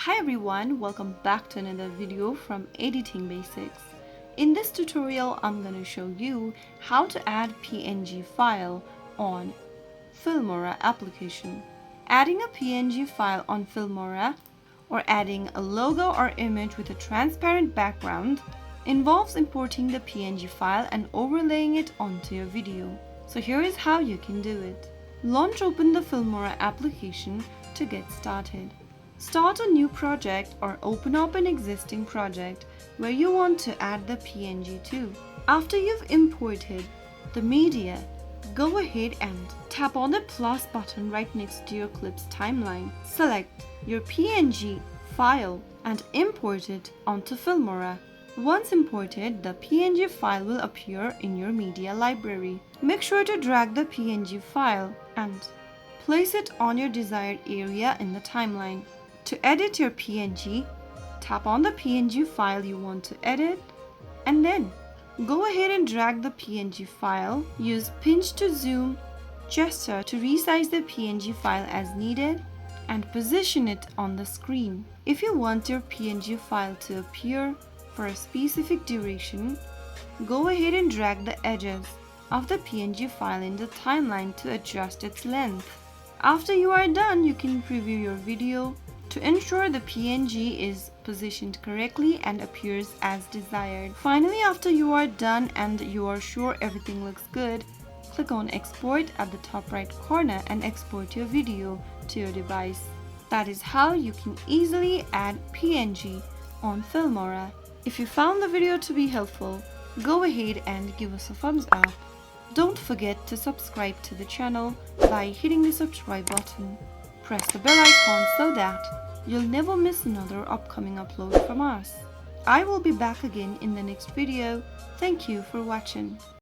Hi everyone, welcome back to another video from Editing Basics. In this tutorial, I'm going to show you how to add PNG file on Filmora application. Adding a PNG file on Filmora or adding a logo or image with a transparent background involves importing the PNG file and overlaying it onto your video. So here is how you can do it. Launch open the Filmora application to get started. Start a new project or open up an existing project where you want to add the PNG to. After you've imported the media, go ahead and tap on the plus button right next to your clip's timeline. Select your PNG file and import it onto Filmora. Once imported, the PNG file will appear in your media library. Make sure to drag the PNG file and place it on your desired area in the timeline. To edit your PNG, tap on the PNG file you want to edit and then go ahead and drag the PNG file. Use pinch to zoom gesture to resize the PNG file as needed and position it on the screen. If you want your PNG file to appear for a specific duration, go ahead and drag the edges of the PNG file in the timeline to adjust its length. After you are done, you can preview your video to ensure the PNG is positioned correctly and appears as desired. Finally, after you are done and you are sure everything looks good, click on Export at the top right corner and export your video to your device. That is how you can easily add PNG on Filmora. If you found the video to be helpful, go ahead and give us a thumbs up. Don't forget to subscribe to the channel by hitting the subscribe button. Press the bell icon so that you'll never miss another upcoming upload from us. I will be back again in the next video. Thank you for watching.